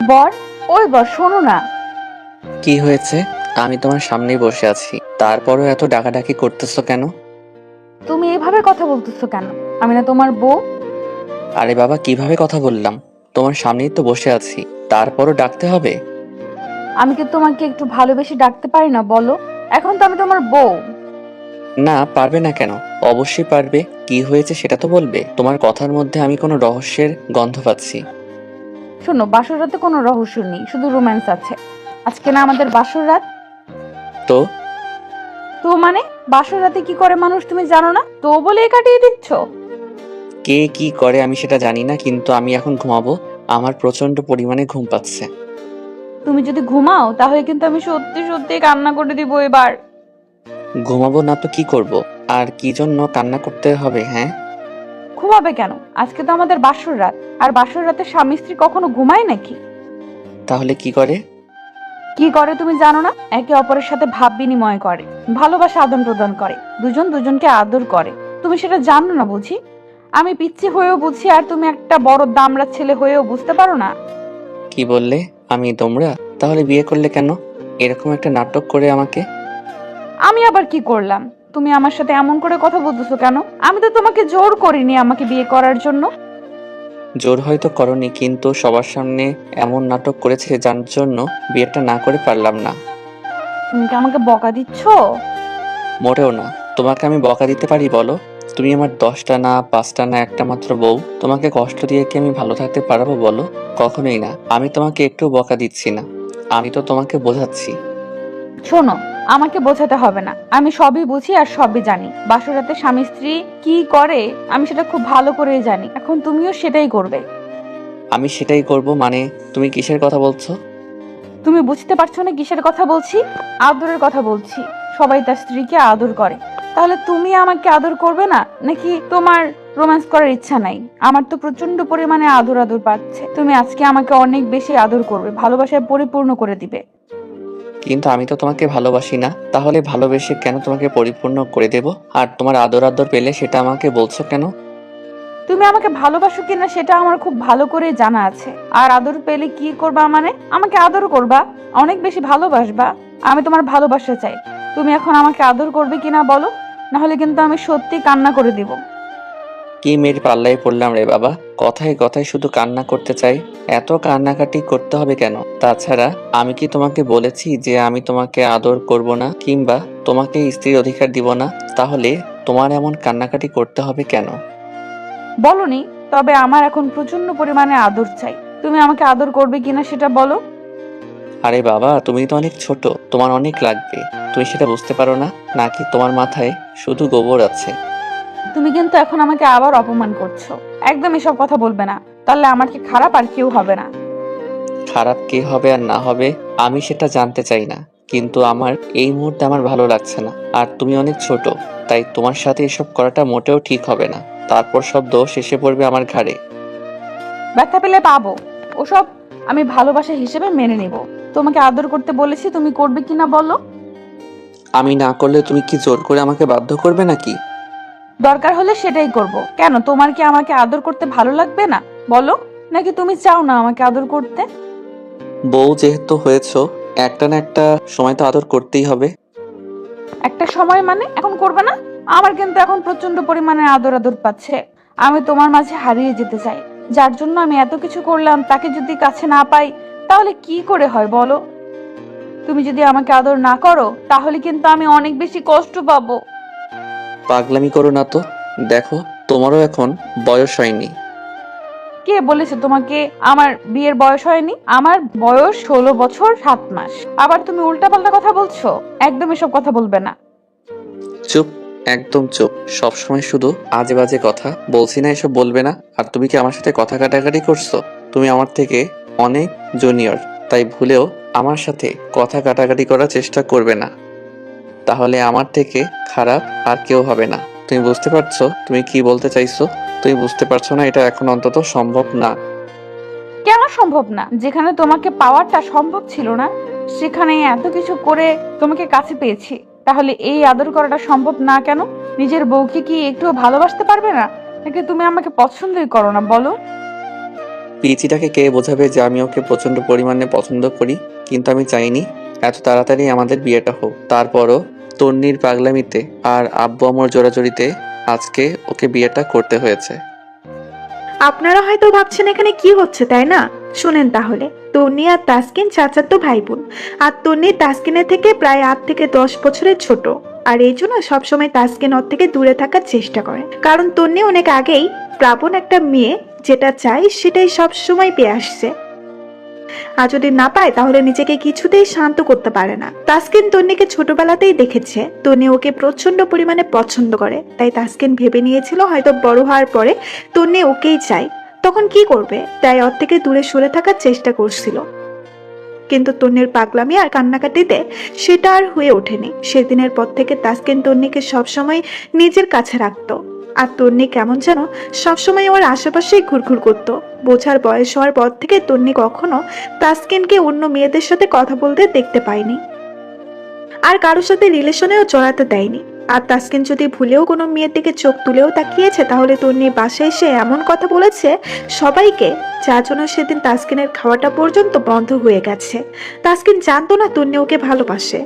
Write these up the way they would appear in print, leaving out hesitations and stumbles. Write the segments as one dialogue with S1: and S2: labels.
S1: বর, ওই বর শোনো না।
S2: কি হয়েছে? আমি তোমার সামনেই বসে আছি, তারপরও এত ডাকাডাকি করতেছো কেন?
S1: তুমি এভাবে কথা বলতেছো কেন? আমি না তোমার বউ?
S2: আরে বাবা, কিভাবে কথা বললাম? তোমার সামনেই তো বসে আছি, তারপরও ডাকতে হবে?
S1: আমি কি তোমাকে একটু ভালোবেসে ডাকতে পারি না বলো? এখন তো আমি তোমার বউ।
S2: না, পারবে না কেন? অবশ্যই পারবে। কি হয়েছে সেটা তো বলবে। তোমার কথার মধ্যে আমি কোনো রহস্যের গন্ধ পাচ্ছি।
S1: শোনো, বাসর রাতে কোনো রহস্য নেই, শুধু রোম্যান্স আছে। আজকে না আমাদের বাসর রাত।
S2: তো
S1: তো মানে, বাসর রাতে কি করে মানুষ তুমি জানো না? তো বলে কাটিয়ে দিচ্ছ।
S2: কে কি করে আমি সেটা জানি না, কিন্তু আমি এখন ঘুমাবো। আমার প্রচন্ড পরিমাণে ঘুম পাচ্ছে।
S1: তুমি যদি ঘুমাও তাহলে কিন্তু আমি সত্যি সত্যি কান্না করে দিব এবার।
S2: ঘুমাবো না তো কি করব? আর কি জন্য কান্না করতে হবে, হ্যাঁ?
S1: ঘুমাবে কেন? আজকে তো আমাদের বাসর রাত। আর বাসর রাতে স্বামী স্ত্রী কখনো ঘুমায় নাকি?
S2: তাহলে কি করে?
S1: কি করে তুমি জানো না? একে অপরের সাথে ভাব বিনিময় করে, ভালোবাসা আদান প্রদান করে, দুজন দুজনকে আদর করে। তুমি সেটা জানো না বুঝি? আমি পিচ্ছি হয়েও বুঝি, আর তুমি একটা বড় দামড়া ছেলে হয়েও বুঝতে পারো না?
S2: কি বললে? আমি তোমরা? তাহলে বিয়ে করলে কেন? এরকম একটা নাটক করে আমাকে?
S1: আমি আবার কি করলাম? তুমি আমার সাথে এমন করে কথা বলতেছো কেন? আমি তো তোমাকে জোর করিনি আমাকে বিয়ে করার জন্য।
S2: জোর হয়তো করনি, কিন্তু সবার সামনে এমন নাটক করেছে যার জন্য বিয়েটা না করে পারলাম না।
S1: তুমি কি আমাকে বকা দিচ্ছ?
S2: মোটেও না। তোমাকে আমি বকা দিতে পারি বলো? তুমি আমার 10টা না 5টা না একটা মাত্র বউ। তোমাকে কষ্ট দিয়ে কি আমি ভালো থাকতে পারবো বলো? কখনোই না। আমি তোমাকে একটু বকা দিচ্ছি না, আমি তো তোমাকে বোঝাচ্ছি।
S1: শোনো, আমাকে বোঝাতে হবে না, আমি সবই বুঝি আর সবই জানি। বাসরাতে স্বামী স্ত্রী কি করে আমি সেটা খুব ভালো করেই জানি। এখন তুমিও সেটাই করবে।
S2: আমি সেটাই করব মানে? তুমি কিসের কথা বলছো?
S1: তুমি বুঝতে পারছো না কিসের কথা বলছি? আদরের কথা বলছি। সবাই তার স্ত্রীকে আদর করে, তাহলে তুমি আমাকে আদর করবে না নাকি? তোমার রোম্যান্স করার ইচ্ছা নাই? আমার তো প্রচন্ড পরিমাণে আদর আদর পাচ্ছে। তুমি আজকে আমাকে অনেক বেশি আদর করবে, ভালোবাসায় পরিপূর্ণ করে দিবে।
S2: কিন্তু আমি তো তোমাকে ভালোবাসি না। তাহলে ভালোবেসে কেন তোমাকে পরিপূর্ণ করে দেব? আর তোমার আদর আদর পেলে সেটা আমাকে বলছো কেন?
S1: তুমি আমাকে ভালোবাসো কিনা সেটা আমার খুব ভালো করে জানা আছে। আর আদর পেলে কি করবা মানে? আমাকে আদর করবা, অনেক বেশি ভালোবাসবা। আমি তোমার ভালোবাসা চাই। তুমি এখন আমাকে আদর করবে কিনা বলো, না হলে কিন্তু আমি সত্যি কান্না করে দিব।
S2: কি মেয়ের পাল্লায় পড়লাম রে বাবা! কথায় কথায় শুধু কান্না করতে চাই। এত কান্নাকাটি করতে হবে কেন? তাছাড়া আমি কি তোমাকে বলেছি যে আমি তোমাকে আদর করব না কিংবা তোমাকে স্ত্রীর অধিকার দিব না? তাহলে তোমার এমন কান্নাকাটি করতে হবে কেন?
S1: বলনি, তবে আমার এখন প্রচন্ড পরিমাণে আদর চাই। তুমি আমাকে আদর করবে কিনা সেটা বলো।
S2: আরে বাবা, তুমি তো অনেক ছোট, তোমার অনেক লাগবে। তুমি সেটা বুঝতে পারো না? নাকি তোমার মাথায় শুধু গোবর আছে?
S1: তুমি কিন্তু এখন আমাকে আবার অপমান করছো। একদম এসব কথা বলবে না, তাহলে আমার কি খারাপ আর কেউ হবে না।
S2: খারাপ কে হবে আর না হবে আমি সেটা জানতে চাই না, কিন্তু আমার এই মুহূর্তে আমার ভালো লাগছে না। আর তুমি অনেক ছোট, তাই তোমার সাথে এসব করাটা মোটেও ঠিক হবে না। তারপর সব দোষ এসে পড়বে আমার ঘাড়ে।
S1: ব্যথা পেলে পাবো, ওসব আমি ভালোবাসা হিসেবে মেনে নিব। তোমাকে আদর করতে বলেছি, তুমি করবে কিনা বলো।
S2: আমি না করলে তুমি কি জোর করে আমাকে বাধ্য করবে নাকি?
S1: দরকার হলে সেটাই করব। কেন, তোমার কি আমাকে আদর করতে ভালো লাগবে না বলো? নাকি তুমি চাও না আমাকে আদর করতে?
S2: বউ যেহেতু হয়েছো, একটা না একটা সময় তো আদর করতেই হবে।
S1: একটা সময় মানে এখন করবে না? আমার কিন্তু এখন প্রচন্ড পরিমাণে আদর আদর পাচ্ছে। আমি তোমার মাঝে হারিয়ে যেতে চাই। যার জন্য আমি এত কিছু করলাম, তাকে যদি কাছে না পাই তাহলে কি করে হয় বলো? তুমি যদি আমাকে আদর না করো তাহলে কিন্তু আমি অনেক বেশি কষ্ট পাবো।
S2: পাগলামি করো না তো। দেখো, তোমারও এখন বয়স হয়নি।
S1: কে বলেছে তোমাকে আমার বিয়ের বয়স হয়নি? আমার বয়স 16 বছর 7 মাস। আবার তুমি উল্টাপাল্টা কথা বলছো। একদম এসব কথা বলবে না।
S2: চুপ, একদম চুপ। সবসময় শুধু আজে বাজে কথা। বলছি না এসব বলবে না। আর তুমি কি আমার সাথে কথা কাটাকাটি করছো? তুমি আমার থেকে অনেক জুনিয়র, তাই ভুলেও আমার সাথে কথা কাটাকাটি করার চেষ্টা করবে না। তাহলে আমার থেকে খারাপ আর কেউ হবে না। তুমি বুঝতে পারছো তুমি কি বলতে চাইছো? তুমি বুঝতে পারছো না, এটা এখন অন্তত সম্ভব না।
S1: কেন সম্ভব না? যেখানে তোমাকে পাওয়াটা সম্ভব ছিল না সেখানে এত কিছু করে তোমাকে কাছে পেয়েছি। তাহলে এই আদর করাটা সম্ভব না কেন? নিজের বউকে কি একটু ভালোবাসতে পারবে না? নাকি তুমি আমাকে পছন্দই করো না বলো?
S2: পিচিটাকে কে বোঝাবে যে আমি ওকে প্রচন্ড পরিমাণে পছন্দ করি, কিন্তু আমি চাইনি এত তাড়াতাড়ি আমাদের বিয়েটা হোক। তারপরও তন্নির পাগলামিতে আর আব্বু আমার জোরাজোরিতে আজকে ওকে বিয়েটা করতে হয়েছে।
S3: আপনারা হয়তো ভাবছেন এখানে কি হচ্ছে, তাই না? শুনেন তাহলে। তন্নি আর তাসকিন চাচাতো ভাই বোন। আর তন্নি তাসকিনের থেকে প্রায় 8 থেকে 10 বছরের ছোট। আর এই জন্য সবসময় তাসকিন ওর থেকে দূরে থাকার চেষ্টা করে, কারণ তন্নি অনেক আগেই প্রাবণ একটা মেয়ে যেটা চাই সেটাই সব সময় পেয়ে আসছে। আর যদি না পায় তাহলে নিজেকে কিছুতেই শান্ত করতে পারে না। তাসকিন তন্নিকে ছোটবেলাতেই দেখেছে তন্নি ওকে প্রচন্ড পরিমাণে পছন্দ করে, তাই তাসকিন ভেবে নিয়েছিল হয়তো বড় হওয়ার পরে তন্নি ওকেই চাই, তখন কি করবে, তাই ওর থেকে দূরে সরে থাকার চেষ্টা করছিল। কিন্তু তন্নির পাগলামি আর কান্নাকাটিতে সেটা আর হয়ে ওঠেনি। সেদিনের পর থেকে তাসকিন তন্নিকে সবসময় নিজের কাছে রাখতো। আর তন্নি কেমন যেন সবসময় ওর আশেপাশেই ঘুরঘুর করতো। বোঝার বয়স হওয়ার পর থেকে তন্নি কখনো তাসকিনকে অন্য মেয়েদের সাথে কথা বলতে দেখতে পায়নি, আর কারোর সাথে রিলেশনেও জড়াতে দেয়নি। আর তাসকিন যদি ভুলেও কোনো মেয়ের দিকে চোখ তুলেও তাকিয়েছে তাহলে তন্নি বাসায় এসে এমন কথা বলেছে সবাইকে, যার জন্য সেদিন তাসকিনের খাওয়াটা পর্যন্ত বন্ধ হয়ে গেছে। তাসকিন জানতো না তন্নি ওকে ভালোবাসে।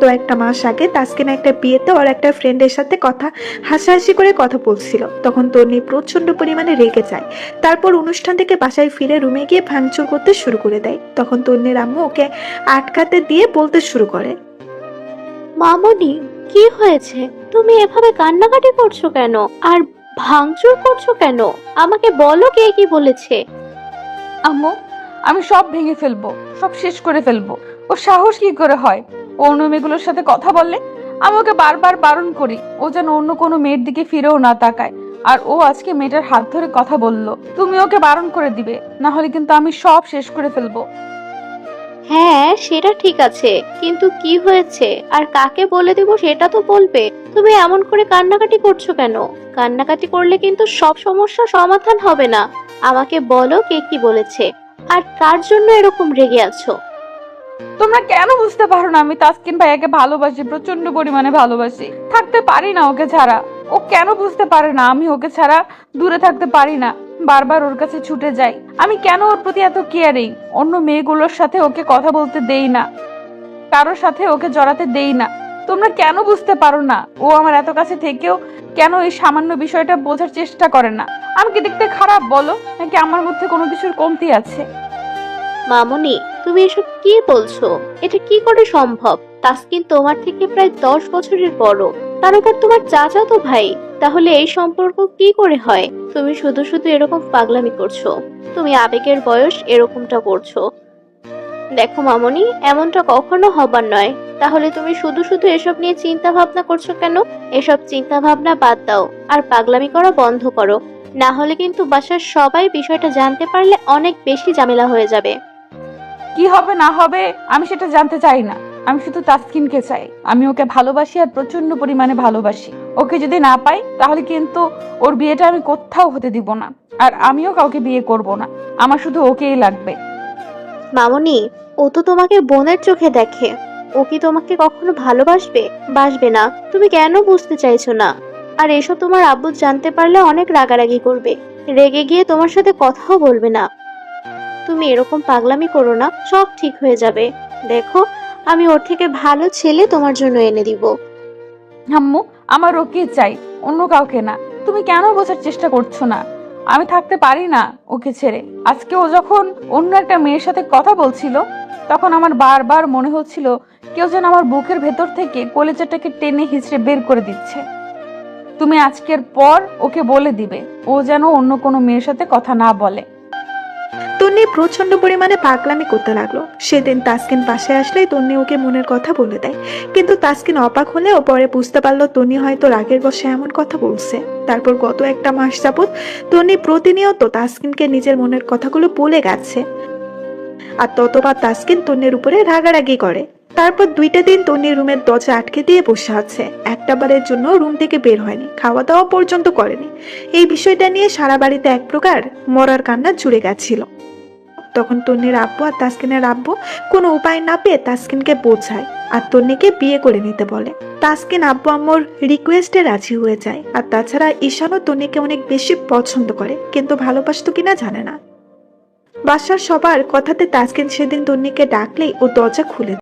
S3: তো একটা মাস আগে তাসকিন একটা বিয়েতে ওর একটা ফ্রেন্ডের সাথে হাসাহাসি করে কথা বলছিল, তখন তন্নি প্রচন্ড পরিমাণে রেগে যায়। তারপর অনুষ্ঠান থেকে বাসায় ফিরে রুমে গিয়ে ভাঙচুর করতে শুরু করে দেয়। তখন তন্নির আম্মু ওকে আটকাতে দিয়ে বলতে শুরু করে,
S4: মামনি, কি হয়েছে? তুমি এভাবে কান্নাকাটি করছো কেন? আর ভাঙচুর করছো কেন? আমাকে বলো, কে কি বলেছে?
S1: আম্মু, আমি সব ভেঙে ফেলবো, সব শেষ করে ফেলবো। ও সাহস কি করে হয় অন্য মেয়েগুলোর সাথে কথা বলে? আমি ওকে বারবার বারণ করি ও যেন অন্য কোনো মেয়ের দিকে ফিরেও না তাকায়। আর ও আজকে মেয়েটার হাত ধরে কথা বললো। তুমি ওকে বারণ করে দিবে, না হলে কিন্তু আমি সব শেষ করে ফেলবো।
S4: হ্যাঁ, সেটা ঠিক আছে, কিন্তু কি হয়েছে আর কাকে বলে দেব সেটা তো বলবে। তুমি এমন করে কান্নাকাটি করছো কেন? কান্নাকাটি করলে কিন্তু সব সমস্যা সমাধান হবে না। আমাকে বলো, কে কি বলেছে আর কার জন্য এরকম রেগে আছো?
S1: তোমরা কেন বুঝতে পারো না আমি তাসকিন ভাইয়াকে ভালোবাসি, প্রচন্ড পরিমাণে ভালোবাসি, থাকতে পারি না ওকে ছাড়া। ও কেন বুঝতে পারে না আমি ওকে ছাড়া দূরে থাকতে পারি না, বারবার ওর কাছে ছুটে যাই। আমি কেন ওর প্রতি এত কেয়ারিং, অন্য মেয়েগুলোর সাথে ওকে কথা বলতে দেই না, কারোর সাথে ওকে জড়াতে দেই না। তোমরা কেন বুঝতে পারো না ও আমার এত কাছে থেকেও কেন এই সামান্য বিষয়টা বোঝার চেষ্টা করে না? আমি কি দেখতে খারাপ বলো, নাকি আমার মধ্যে কোনো কিছুর কমতি আছে?
S4: মামনি, তুমি এসব কি বলছো? এটা কি করে সম্ভব? তাসকিন তোমার থেকে প্রায় 10 বছরের বড়, তার উপর তোমার চাচাতো ভাই। তাহলে এই সম্পর্ক কি করে হয়? তুমি শুধু শুধু এরকম পাগলামি করছো। তুমি আবেগের বয়স এরকমটা করছো। দেখো মামনি, এমনটা কখনো হবার নয়। তাহলে তুমি শুধু শুধু এসব নিয়ে চিন্তা ভাবনা করছো কেন? এসব চিন্তা ভাবনা বাদ দাও আর পাগলামি করা বন্ধ করো। না হলে কিন্তু বাসার সবাই বিষয়টা জানতে পারলে অনেক বেশি ঝামেলা হয়ে যাবে।
S1: কি হবে না হবে আমি সেটা জানতে চাই না। আমি শুধু তাসকিনকে চাই। আমি ওকে ভালোবাসি আর প্রচন্ড পরিমাণে ভালোবাসি। ওকে যদি না পাই তাহলে কিন্তু ওর বিয়েটা আমি কোথাও হতে দিব না, আর আমিও কাউকে বিয়ে করব না। আমার শুধু ওকেই লাগবে।
S4: মামনি, ও তো তোমাকে বোনের চোখে দেখে। ও কি তোমাকে কখনো ভালোবাসবে? বাসবে না। তুমি কেন বুঝতে চাইছো না? আর এসব তোমার আব্বু জানতে পারলে অনেক রাগারাগি করবে, রেগে গিয়ে তোমার সাথে কথাও বলবে না। তুমি এরকম পাগলামি করো না, সব ঠিক হয়ে যাবে। দেখো, আমি ওর থেকে ভালো ছেলে তোমার জন্য এনে দিব।
S1: আম্মু, আমার ওকে চাই, অন্য কাউকে না। তুমি কেন বোঝার চেষ্টা করছো না? আমি থাকতে পারি না ওকে ছেড়ে। আজকে ও যখন অন্য একটা মেয়ের সাথে কথা বলছিল তখন আমার বারবার মনে হচ্ছিল কেউ যেন আমার বুকের ভেতর থেকে কলেজাটাকে টেনে হিঁচড়ে বের করে দিচ্ছে। তুমি আজকের পর ওকে বলে দিবে ও যেন অন্য কোনো মেয়ের সাথে কথা না বলে।
S3: তন্নি প্রচন্ড পরিমাণে পাগলামি করতে লাগলো। সেদিন তাসকিন বাসায় আসলেই তন্নি ওকে মনের কথা বলে দেয়, কিন্তু তাসকিন অবাক হলেও পরে বুঝতে পারলো তন্নি হয়তো রাগের বশে এমন কথা বলছে। তারপর গত একটা মাস যাবত তন্নি প্রতিনিয়ত তাসকিনকে নিজের মনের কথাগুলো বলে গেছে, আর ততবার তাসকিন তন্নির উপরে রাগারাগি করে। তারপর 2টা দিন তন্নি রুমের দরজা আটকে দিয়ে বসে আছে, একটা বারের জন্য রুম থেকে বের হয়নি, খাওয়া দাওয়া পর্যন্ত করেনি। এই বিষয়টা নিয়ে সারা বাড়িতে এক প্রকার মরার কান্না জুড়ে গেছিল। তখন তন্নির আব্বু আর তাসকিনের আব্বু কোনো উপায় না পেয়ে তাসকিনকে বোঝায় আর তন্নিকে বিয়ে করে নিতে বলে। তাসকিন আব্বু আম্মুর রিকোয়েস্টে রাজি হয়ে যায়। আর তাছাড়া ঈশানও তন্নিকে অনেক বেশি পছন্দ করে, কিন্তু ভালোবাসতো কিনা জানে না। বাসার সবার কথাতে তাসকিন সেদিন তন্নিকে ডাকলেই ও দরজা খুলে